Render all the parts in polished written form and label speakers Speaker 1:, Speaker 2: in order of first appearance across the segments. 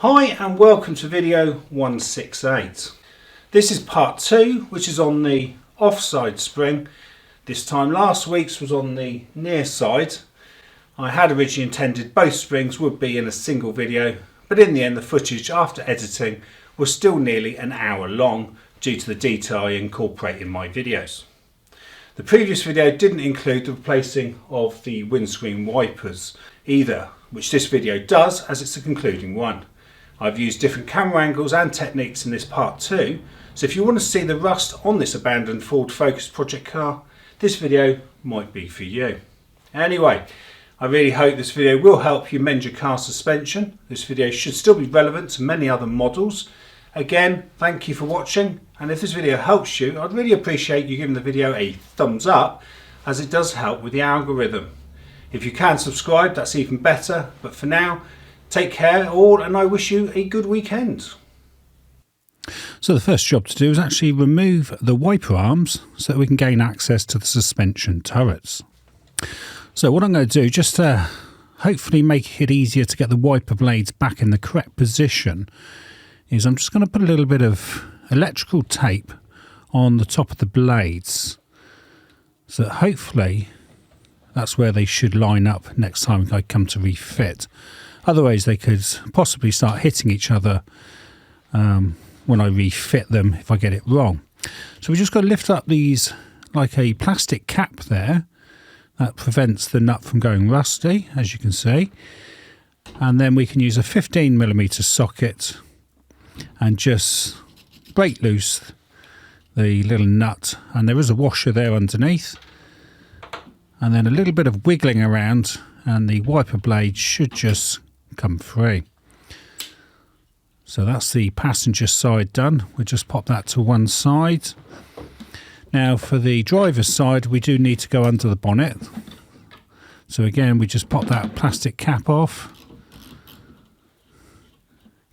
Speaker 1: Hi and welcome to video 168. This is part 2, which is on the offside spring. This time last week's was on the near side. I had originally intended both springs would be in a single video, but in the end the footage after editing was still nearly an hour long due to the detail I incorporate in my videos. The previous video didn't include the replacing of the windscreen wipers either, which this video does as it's the concluding one. I've used different camera angles and techniques in this part 2, so if you want to see the rust on this abandoned Ford Focus project car, this video might be for you. Anyway, I really hope this video will help you mend your car suspension. This video should still be relevant to many other models. Again, thank you for watching, and if this video helps you, I'd really appreciate you giving the video a thumbs up, as it does help with the algorithm. If you can subscribe, that's even better, but for now, take care all, and I wish you a good weekend.
Speaker 2: So the first job to do is actually remove the wiper arms so that we can gain access to the suspension turrets. So what I'm going to do, just to hopefully make it easier to get the wiper blades back in the correct position, is I'm just going to put a little bit of electrical tape on the top of the blades, so that hopefully that's where they should line up next time I come to refit. Otherwise they could possibly start hitting each other when I refit them if I get it wrong. So we just got to lift up these like a plastic cap there. That prevents the nut from going rusty, as you can see. And then we can use a 15mm socket and just break loose the little nut. And there is a washer there underneath. And then a little bit of wiggling around and the wiper blade should just come free. So that's the passenger side done. We'll just pop that to one side. Now for the driver's side, we do need to go under the bonnet. So again, we just pop that plastic cap off,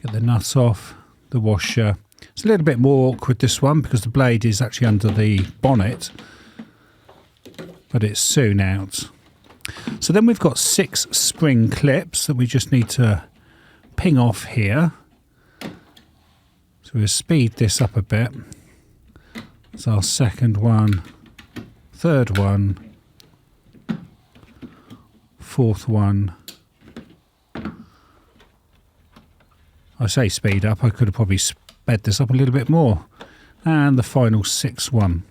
Speaker 2: get the nut off, the washer. It's a little bit more awkward this one because the blade is actually under the bonnet, but it's soon out. So then we've got 6 spring clips that we just need to ping off here. So we'll speed this up a bit. It's our second one, third one, fourth one. I say speed up, I could have probably sped this up a little bit more. And the final 6th one.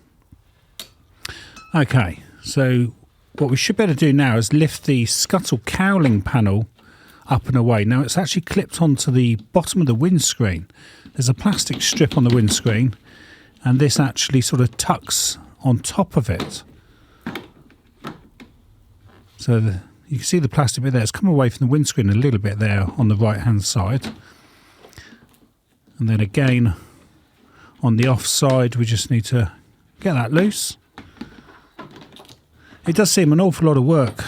Speaker 2: Okay, so what we should be able to do now is lift the scuttle cowling panel up and away. Now it's actually clipped onto the bottom of the windscreen. There's a plastic strip on the windscreen, and this actually sort of tucks on top of it. So you can see the plastic bit there. It's come away from the windscreen a little bit there on the right hand side. And then again on the offside we just need to get that loose. It does seem an awful lot of work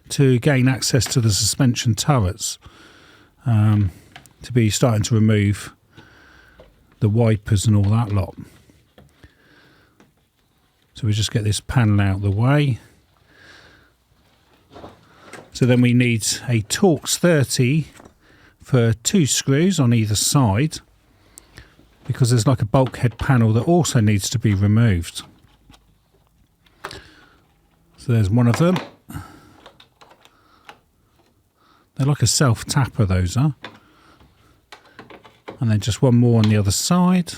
Speaker 2: to gain access to the suspension turrets, to be starting to remove the wipers and all that lot. So we just get this panel out of the way. So then we need a Torx 30 for 2 screws on either side, because there's like a bulkhead panel that also needs to be removed. So there's one of them. They're like a self-tapper, those are. And then just one more on the other side.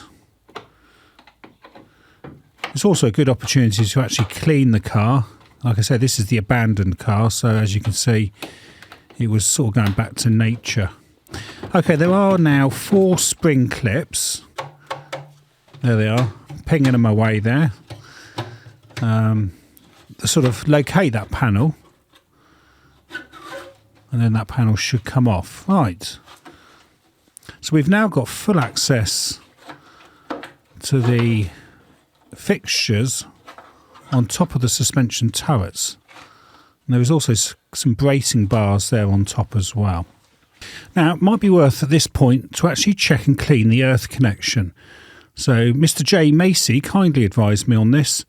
Speaker 2: It's also a good opportunity to actually clean the car. Like I said, this is the abandoned car, so as you can see, it was sort of going back to nature. Okay, there are now 4 spring clips. There they are, pinging them away there. Sort of locate that panel, and then that panel should come off. Right, so we've now got full access to the fixtures on top of the suspension turrets, and there is also some bracing bars there on top as well. Now it might be worth at this point to actually check and clean the earth connection. So Mr. J Macy kindly advised me on this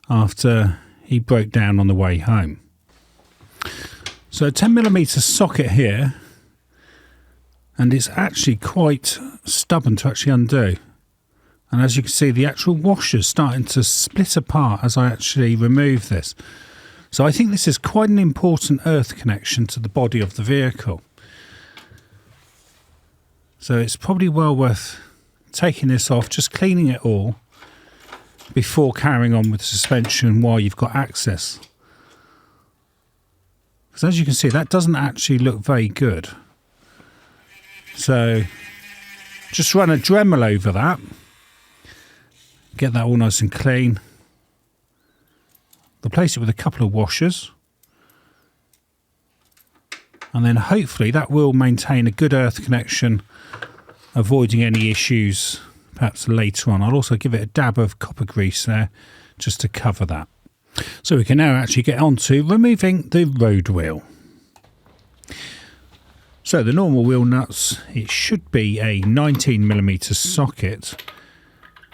Speaker 2: after he broke down on the way home. So a 10mm socket here and it's actually quite stubborn to actually undo. And as you can see, the actual washer's starting to split apart as I actually remove this. So I think this is quite an important earth connection to the body of the vehicle. So it's probably well worth taking this off, just cleaning it all before carrying on with the suspension while you've got access. Because as you can see, that doesn't actually look very good. So just run a Dremel over that. Get that all nice and clean. Replace it with a couple of washers. And then hopefully that will maintain a good earth connection, avoiding any issues perhaps later on. I'll also give it a dab of copper grease there just to cover that. So we can now actually get on to removing the road wheel. So the normal wheel nuts, it should be a 19mm socket,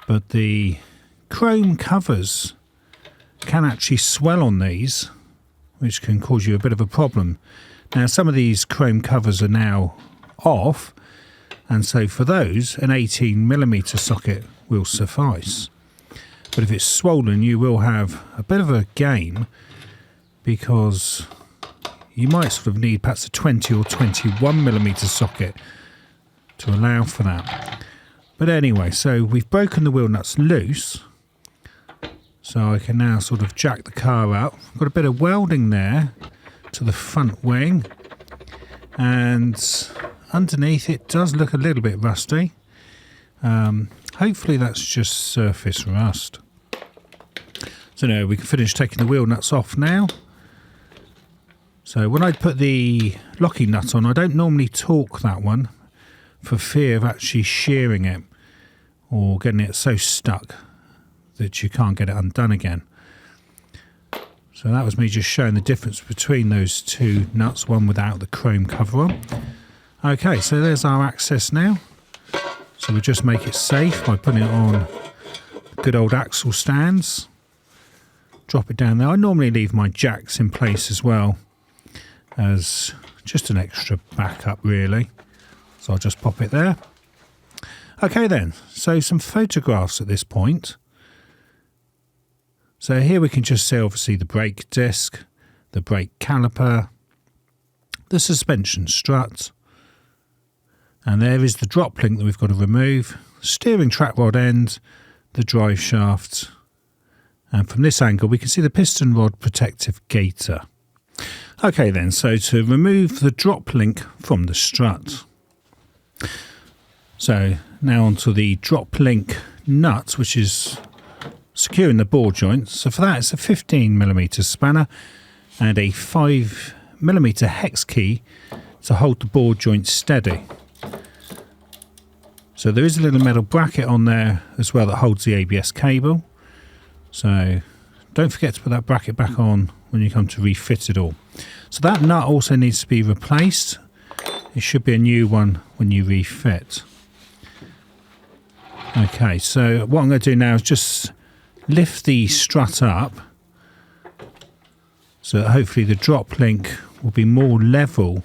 Speaker 2: but the chrome covers can actually swell on these, which can cause you a bit of a problem. Now some of these chrome covers are now off, and so for those an 18mm socket will suffice. But if it's swollen, you will have a bit of a game, because you might sort of need perhaps a 20 or 21mm socket to allow for that. But anyway, so we've broken the wheel nuts loose, so I can now sort of jack the car up. I've got a bit of welding there to the front wing, and underneath it does look a little bit rusty. Hopefully that's just surface rust. So now we can finish taking the wheel nuts off now. So when I put the locking nut on, I don't normally torque that one for fear of actually shearing it or getting it so stuck that you can't get it undone again. So that was me just showing the difference between those two nuts, one without the chrome cover on. Okay, so there's our access now. So we just make it safe by putting it on good old axle stands. Drop it down there. I normally leave my jacks in place as well, as just an extra backup really. So I'll just pop it there. Okay then, so some photographs at this point. So here we can just see obviously the brake disc, the brake caliper, the suspension strut, and there is the drop link that we've got to remove, steering track rod end, the drive shaft, and from this angle we can see the piston rod protective gaiter. Okay then, so to remove the drop link from the strut. So now onto the drop link nut, which is securing the ball joint. So for that it's a 15mm spanner and a 5mm hex key to hold the ball joint steady. So there is a little metal bracket on there as well that holds the ABS cable. So don't forget to put that bracket back on when you come to refit it all. So that nut also needs to be replaced. It should be a new one when you refit. Okay, so what I'm going to do now is just lift the strut up so that hopefully the drop link will be more level,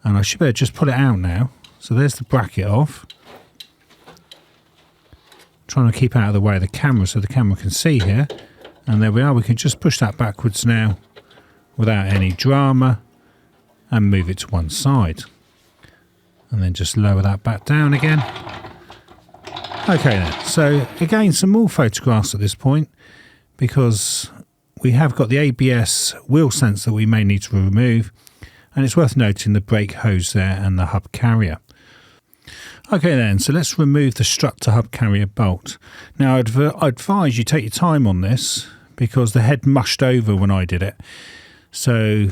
Speaker 2: and I should better just pull it out now. So there's the bracket off. Trying to keep out of the way of the camera so the camera can see here, and there we are. We can just push that backwards now without any drama and move it to one side, and then just lower that back down again. Okay then, so again some more photographs at this point, because we have got the ABS wheel sensor that we may need to remove, and it's worth noting the brake hose there and the hub carrier. Okay then, so let's remove the strut to hub carrier bolt. Now I'd advise you take your time on this, because the head mushed over when I did it, so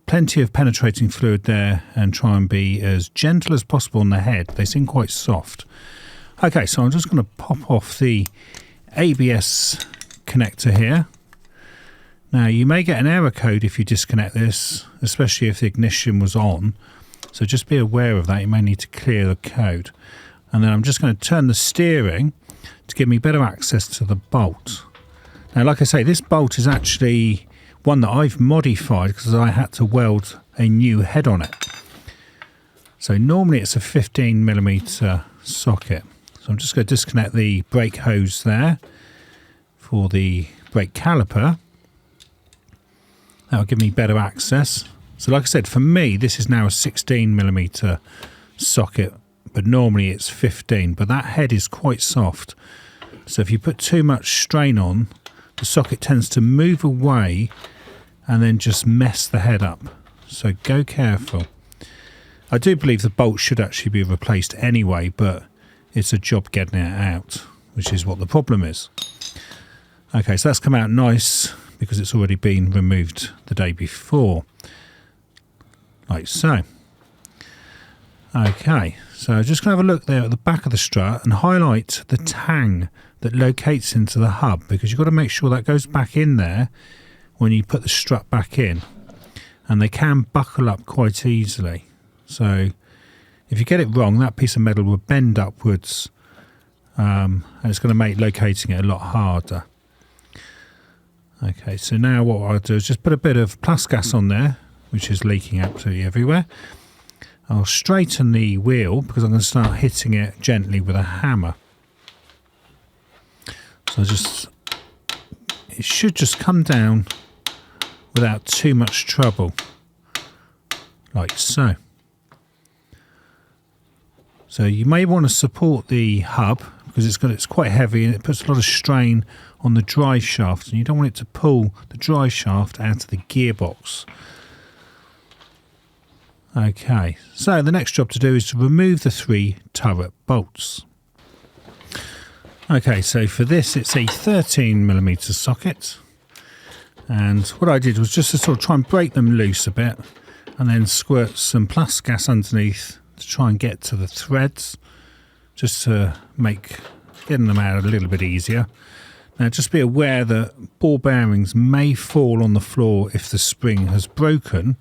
Speaker 2: plenty of penetrating fluid there, and try and be as gentle as possible on the head. They seem quite soft. Okay, so I'm just going to pop off the ABS connector here. Now you may get an error code if you disconnect this, especially if the ignition was on, so just be aware of that. You may need to clear the code. And then I'm just going to turn the steering to give me better access to the bolt. Now like I say, this bolt is actually one that I've modified because I had to weld a new head on it. So normally it's a 15mm socket. So I'm just going to disconnect the brake hose there for the brake caliper. That'll give me better access. So like I said, for me, this is now a 16mm socket, but normally it's 15, but that head is quite soft. So if you put too much strain on, the socket tends to move away and then just mess the head up. So go careful. I do believe the bolt should actually be replaced anyway, but it's a job getting it out, which is what the problem is. Okay, so that's come out nice because it's already been removed the day before, like so. Okay, so just going to have a look there at the back of the strut and highlight the tang that locates into the hub, because you've got to make sure that goes back in there when you put the strut back in, and they can buckle up quite easily. So if you get it wrong, that piece of metal will bend upwards, and it's going to make locating it a lot harder. Okay, so now what I'll do is just put a bit of plus gas on there, which is leaking absolutely everywhere. I'll straighten the wheel because I'm going to start hitting it gently with a hammer. So it should just come down without too much trouble, like so. So you may want to support the hub because it's quite heavy and it puts a lot of strain on the drive shaft, and you don't want it to pull the drive shaft out of the gearbox. Okay, so the next job to do is to remove the 3 turret bolts. Okay, so for this it's a 13mm socket, and what I did was just to sort of try and break them loose a bit and then squirt some plus gas underneath to try and get to the threads, just to make getting them out a little bit easier. Now just be aware that ball bearings may fall on the floor if the spring has broken,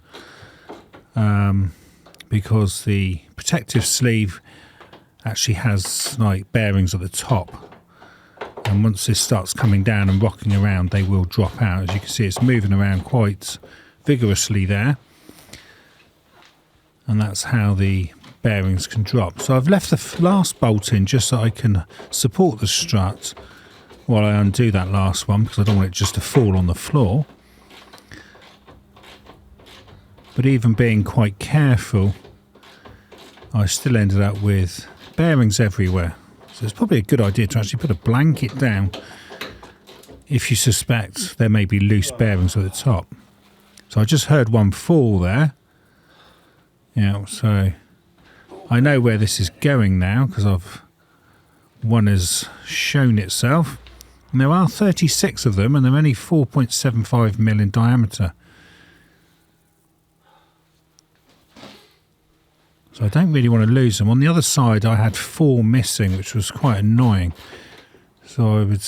Speaker 2: because the protective sleeve actually has like bearings at the top, and once this starts coming down and rocking around, they will drop out. As you can see, it's moving around quite vigorously there, and that's how the bearings can drop. So I've left the last bolt in just so I can support the strut while I undo that last one, because I don't want it just to fall on the floor. But even being quite careful, I still ended up with bearings everywhere. So it's probably a good idea to actually put a blanket down if you suspect there may be loose bearings at the top. So I just heard one fall there. Yeah, so I know where this is going now because one has shown itself. And there are 36 of them, and they're only 4.75mm in diameter. So I don't really want to lose them. On the other side I had 4 missing, which was quite annoying. So I would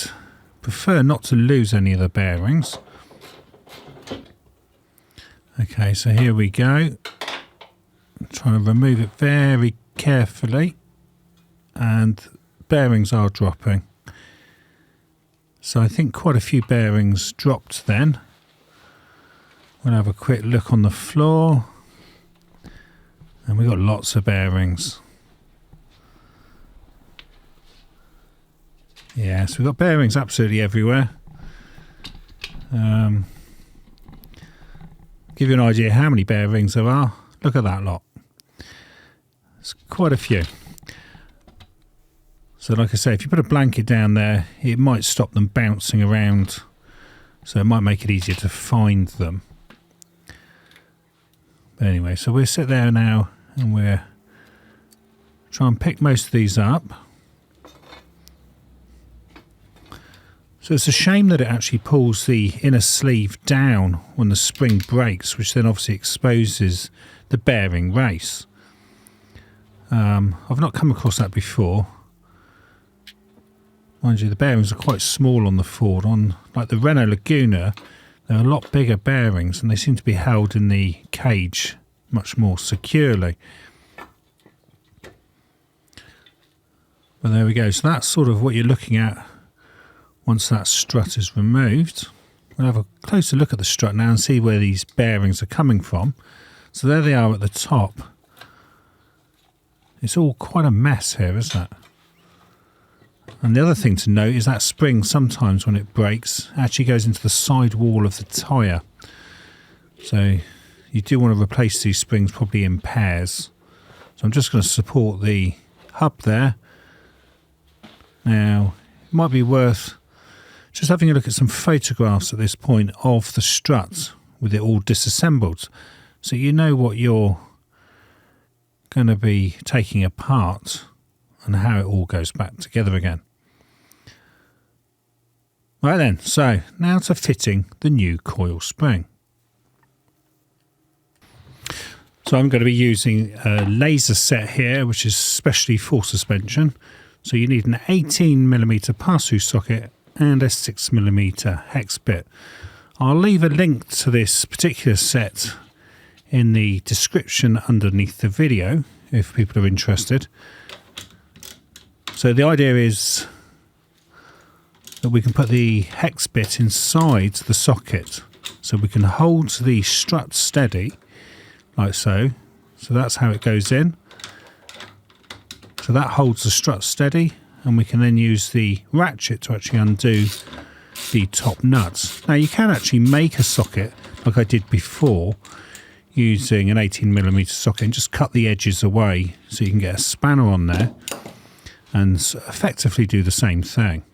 Speaker 2: prefer not to lose any of the bearings. Okay, so here we go. I'm trying to remove it very carefully, and bearings are dropping. So I think quite a few bearings dropped then. We'll have a quick look on the floor. And we've got lots of bearings. Yes, we've got bearings absolutely everywhere. Give you an idea how many bearings there are. Look at that lot. It's quite a few. So like I say, if you put a blanket down there, it might stop them bouncing around. So it might make it easier to find them. But anyway, so we'll sit there now and we'll try and pick most of these up. So it's a shame that it actually pulls the inner sleeve down when the spring breaks, which then obviously exposes the bearing race. I've not come across that before. Mind you, the bearings are quite small on the Ford. On like the Renault Laguna, they're a lot bigger bearings, and they seem to be held in the cage much more securely. But there we go. So that's sort of what you're looking at once that strut is removed. We'll have a closer look at the strut now and see where these bearings are coming from. So there they are at the top. It's all quite a mess here, isn't it? And the other thing to note is that spring, sometimes when it breaks, actually goes into the side wall of the tyre. So you do want to replace these springs probably in pairs. So I'm just going to support the hub there. Now, it might be worth just having a look at some photographs at this point of the strut with it all disassembled, so you know what you're going to be taking apart and how it all goes back together again. Right then, so now to fitting the new coil spring. So I'm going to be using a laser set here, which is specially for suspension. So you need an 18mm pass-through socket and a 6mm hex bit. I'll leave a link to this particular set in the description underneath the video if people are interested. So the idea is that we can put the hex bit inside the socket so we can hold the strut steady like so. So that's how it goes in. So that holds the strut steady, and we can then use the ratchet to actually undo the top nuts. Now you can actually make a socket like I did before using an 18mm socket and just cut the edges away so you can get a spanner on there and effectively do the same thing.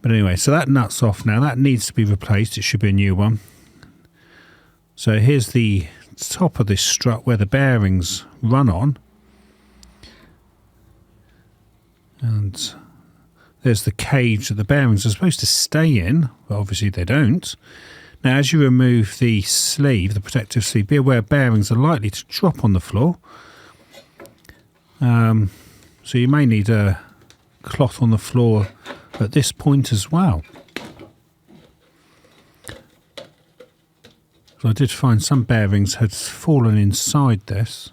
Speaker 2: But anyway, so that nut's off now. That needs to be replaced. It should be a new one. So here's the top of this strut where the bearings run on. And there's the cage that the bearings are supposed to stay in, but obviously they don't. Now, as you remove the sleeve, the protective sleeve, be aware bearings are likely to drop on the floor. So you may need a cloth on the floor at this point as well. So I did find some bearings had fallen inside this.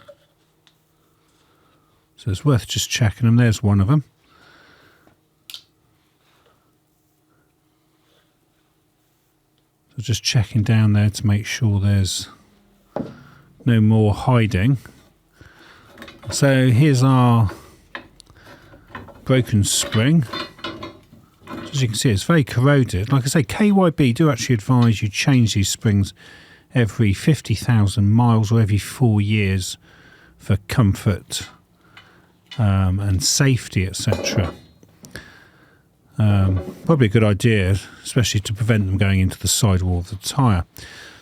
Speaker 2: So it's worth just checking them. There's one of them. So just checking down there to make sure there's no more hiding. So here's our broken spring. As you can see, it's very corroded. Like I say, KYB do actually advise you change these springs every 50,000 miles or every 4 years for comfort and safety, etc. Probably a good idea, especially to prevent them going into the sidewall of the tyre.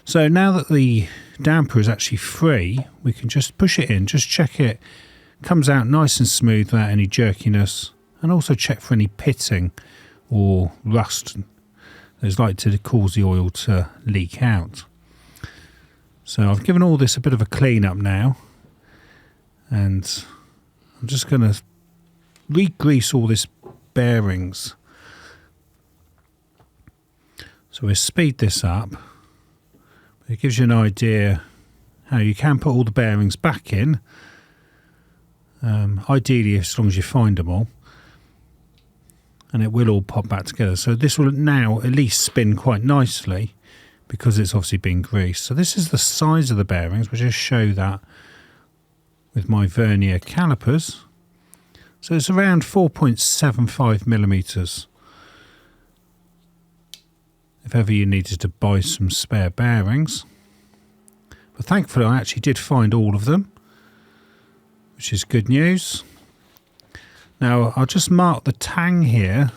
Speaker 2: So now that the damper is actually free, we can just push it in, just check it comes out nice and smooth without any jerkiness, and also check for any pitting or rust that's likely to cause the oil to leak out. So I've given all this a bit of a clean up now, and I'm just going to re-grease all this bearings. So we'll speed this up. It gives you an idea how you can put all the bearings back in, ideally as long as you find them all, and it will all pop back together. So this will now at least spin quite nicely because it's obviously been greased. So this is the size of the bearings. We'll just show that with my vernier calipers. So it's around 4.75 millimeters. If ever you needed to buy some spare bearings. But thankfully I actually did find all of them, which is good news. Now I'll just mark the tang here.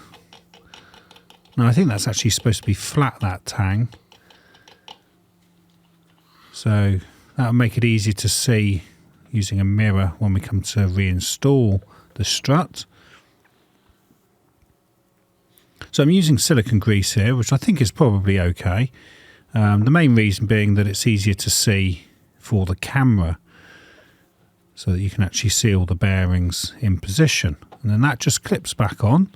Speaker 2: Now I think that's actually supposed to be flat, that tang. So that'll make it easier to see using a mirror when we come to reinstall the strut. So I'm using silicone grease here, which I think is probably okay. The main reason being that it's easier to see for the camera, so that you can actually see all the bearings in position. And then that just clips back on,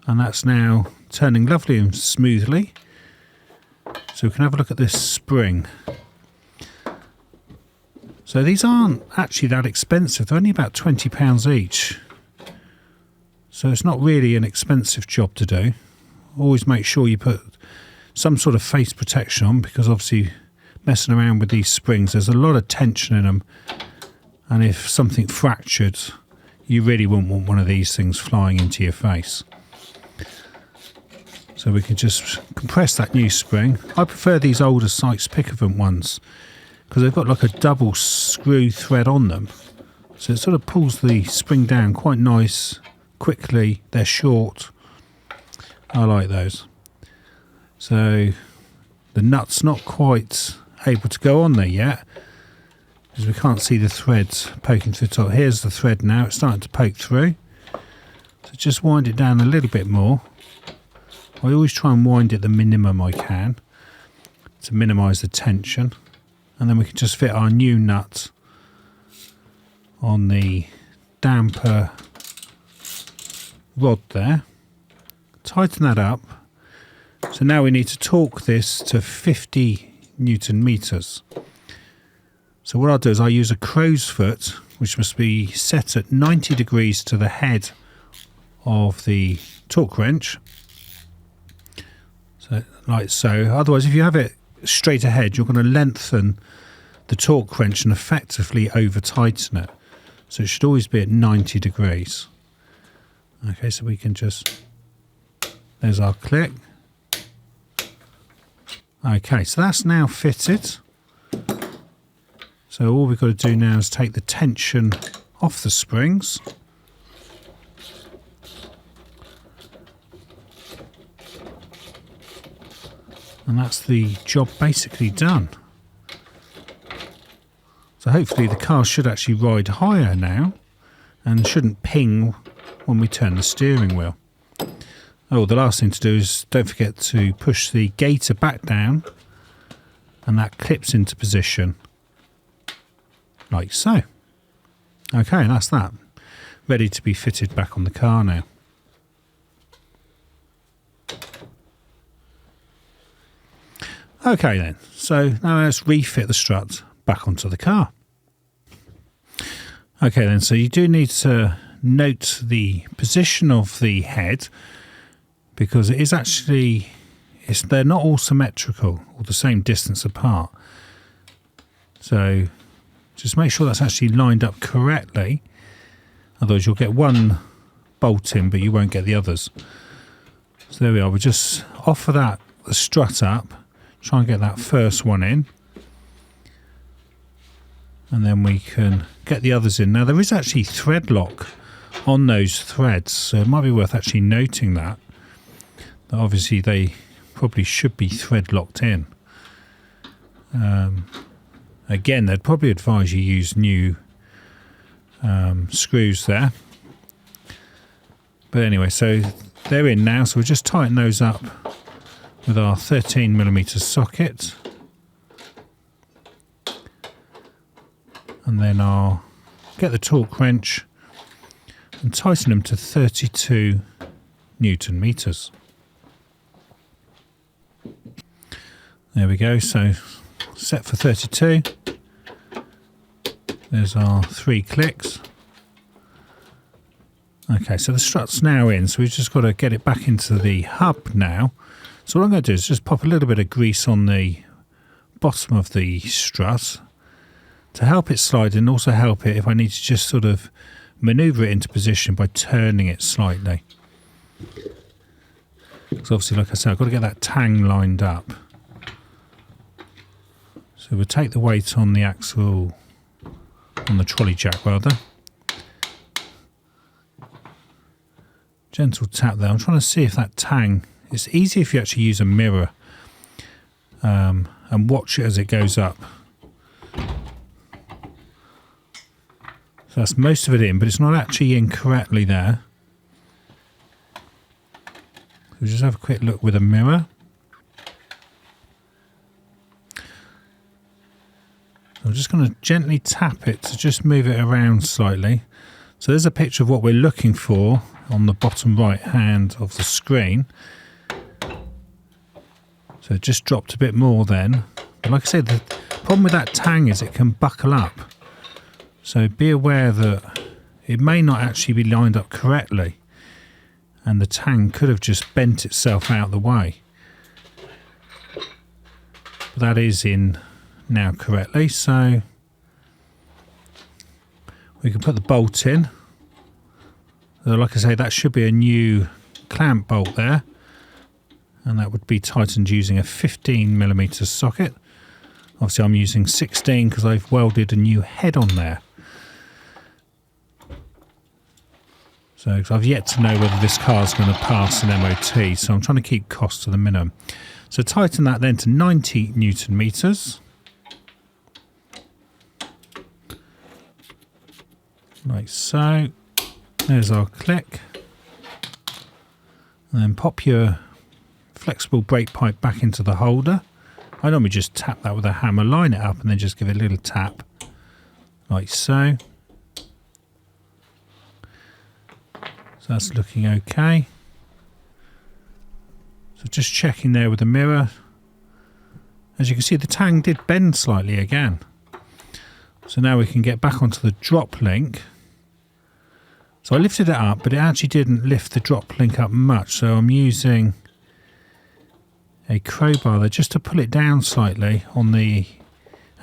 Speaker 2: and that's now turning lovely and smoothly. So we can have a look at this spring. So these aren't actually that expensive. They're only about £20 each. So it's not really an expensive job to do. Always make sure you put some sort of face protection on, because obviously messing around with these springs, there's a lot of tension in them, And if something fractured, you really wouldn't want one of these things flying into your face. So we can just compress that new spring. I prefer these older Sykes-Pickerton ones because they've got like a double screw thread on them. So it sort of pulls the spring down quite nice, quickly. They're short. I like those. So the nut's not quite able to go on there yet because we can't see the threads poking through the top. Here's the thread now. It's starting to poke through. So just wind it down a little bit more. I always try and wind it the minimum I can to minimise the tension, and then we can just fit our new nut on the damper rod there, tighten that up. So now we need to torque this to 50 Newton meters. So what I'll do is I use a crow's foot, which must be set at 90 degrees to the head of the torque wrench. So, like so. Otherwise, if you have it straight ahead, you're going to lengthen the torque wrench and effectively over tighten it. So it should always be at 90 degrees. Okay, so we can just, there's our click. Okay, so that's now fitted. So all we've got to do now is take the tension off the springs. And that's the job basically done. So hopefully the car should actually ride higher now and shouldn't ping when we turn the steering wheel. Oh, the last thing to do is don't forget to push the gaiter back down, and that clips into position like so. Okay, and that's that. Ready to be fitted back on the car now. Okay then, so now let's refit the strut back onto the car. Okay then, so you do need to note the position of the head because it is actually, they're not all symmetrical or the same distance apart. So just make sure that's actually lined up correctly, otherwise you'll get one bolt in but you won't get the others. So there we are, we'll just offer that the strut up. Try and get that first one in, and then we can get the others in. Now there is actually thread lock on those threads, so it might be worth actually noting that obviously they probably should be thread locked in. Again, they'd probably advise you use new screws there, but anyway, so they're in now, so we'll just tighten those up with our 13mm socket, and then I'll get the torque wrench and tighten them to 32 Newton meters. There we go, so set for 32. There's our 3 clicks. Okay, so the strut's now in, so we've just got to get it back into the hub now. So what I'm going to do is just pop a little bit of grease on the bottom of the strut to help it slide, and also help it if I need to just sort of manoeuvre it into position by turning it slightly. Because obviously, like I said, I've got to get that tang lined up. So we'll take the weight on the axle, on the trolley jack rather. Gentle tap there. I'm trying to see if that tang, it's easy if you actually use a mirror and watch it as it goes up. So that's most of it in, but it's not actually in correctly there. So we'll just have a quick look with a mirror. I'm just going to gently tap it to just move it around slightly. So there's a picture of what we're looking for on the bottom right hand of the screen. So it just dropped a bit more then. But like I said, the problem with that tang is it can buckle up. So be aware that it may not actually be lined up correctly, and the tang could have just bent itself out of the way. But that is in now correctly, so we can put the bolt in. So like I say, that should be a new clamp bolt there, and that would be tightened using a 15mm socket. Obviously I'm using 16 because I've welded a new head on there. So I've yet to know whether this car is going to pass an MOT, so I'm trying to keep costs to the minimum. So tighten that then to 90 Newton meters. Like so. There's our click. And then pop your flexible brake pipe back into the holder. I normally just tap that with a hammer, line it up, and then just give it a little tap. Like so. So that's looking okay. So just checking there with the mirror. As you can see, the tang did bend slightly again. So now we can get back onto the drop link. So I lifted it up, but it actually didn't lift the drop link up much. So I'm using a crowbar there just to pull it down slightly on the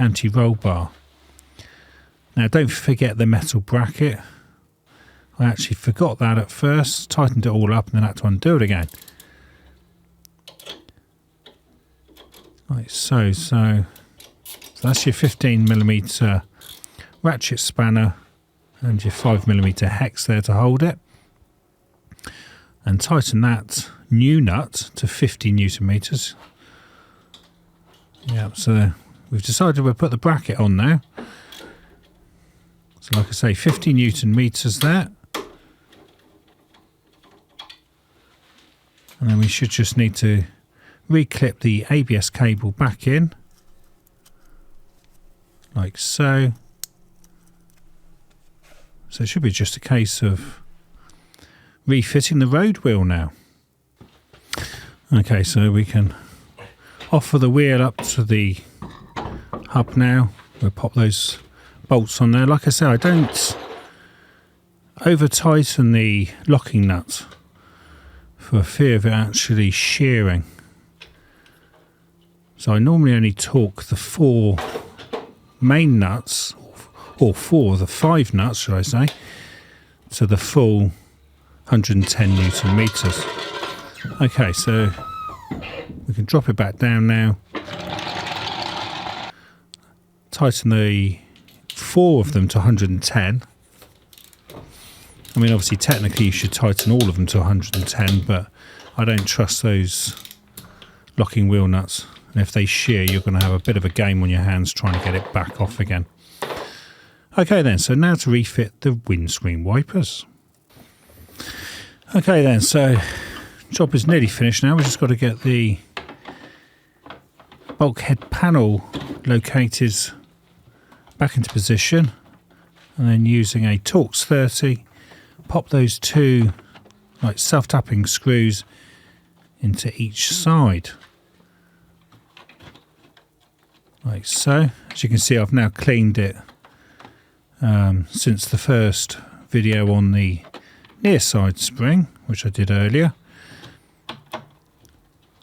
Speaker 2: anti-roll bar. Now don't forget the metal bracket. I actually forgot that at first, tightened it all up and then had to undo it again. Like so. So that's your 15mm ratchet spanner and your 5mm hex there to hold it. And tighten that new nut to 50 Newton meters. Yeah, so we've decided we'll put the bracket on now. So like I say, 50 Newton meters there. And then we should just need to reclip the ABS cable back in. Like so. So it should be just a case of refitting the road wheel now. Okay, so we can offer the wheel up to the hub now. We'll pop those bolts on there. Like I said, I don't over tighten the locking nut for fear of it actually shearing. So I normally only torque the 4 main nuts, or 4 of the 5 nuts should I say, to the full 110 Newton meters. Okay, so we can drop it back down now. Tighten the 4 of them to 110. I mean, obviously, technically, you should tighten all of them to 110, but I don't trust those locking wheel nuts. And if they shear, you're going to have a bit of a game on your hands trying to get it back off again. Okay, then, so now to refit the windscreen wipers. Okay, then, so job is nearly finished now. We've just got to get the bulkhead panel located back into position, and then using a Torx 30, pop those 2 like self-tapping screws into each side. Like so. As you can see, I've now cleaned it since the first video on the near side spring, which I did earlier.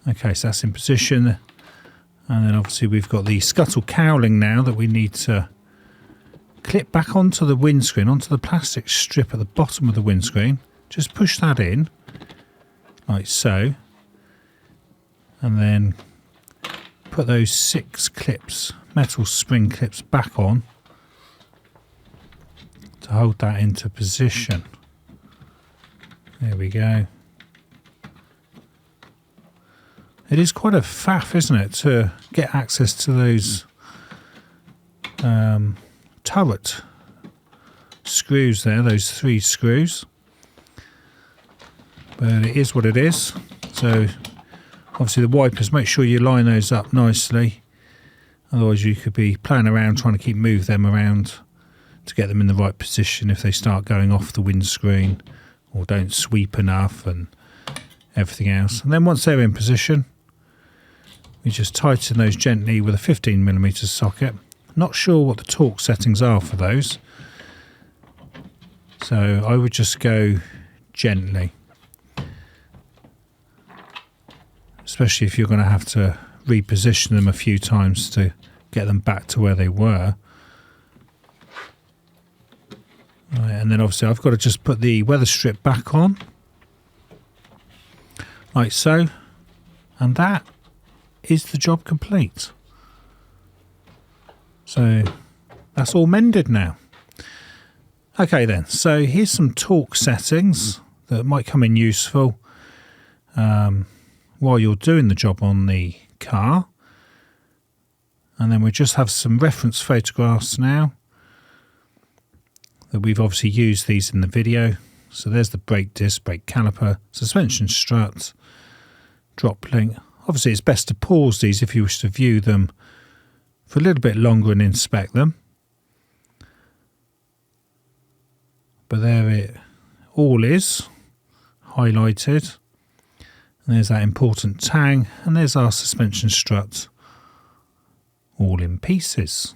Speaker 2: Okay, so that's in position. And then obviously we've got the scuttle cowling now that we need to clip back onto the windscreen, onto the plastic strip at the bottom of the windscreen. Just push that in, like so. And then put those 6 clips, metal spring clips, back on to hold that into position. There we go. It is quite a faff, isn't it, to get access to those turret screws there, those 3 screws. But it is what it is. So obviously the wipers, make sure you line those up nicely. Otherwise you could be playing around trying to move them around to get them in the right position if they start going off the windscreen or don't sweep enough and everything else. And then once they're in position, we just tighten those gently with a 15mm socket. Not sure what the torque settings are for those, so I would just go gently, especially if you're going to have to reposition them a few times to get them back to where they were. Right, and then obviously I've got to just put the weather strip back on, like so, and that is the job complete. So that's all mended now. Okay then, so here's some torque settings that might come in useful while you're doing the job on the car. And then we just have some reference photographs now that we've obviously used these in the video. So there's the brake disc, brake caliper, suspension strut, drop link. Obviously it's best to pause these if you wish to view them for a little bit longer and inspect them. But there it all is, highlighted. And there's that important tang, and there's our suspension strut, all in pieces.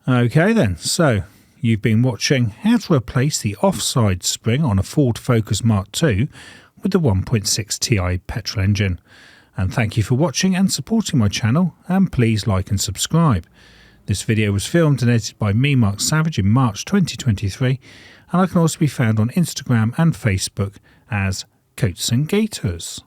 Speaker 2: Okay then, so you've been watching how to replace the offside spring on a Ford Focus Mark II with the 1.6 Ti petrol engine. And thank you for watching and supporting my channel, and please like and subscribe. This video was filmed and edited by me, Mark Savage, in March 2023, and I can also be found on Instagram and Facebook as Coats and Gators.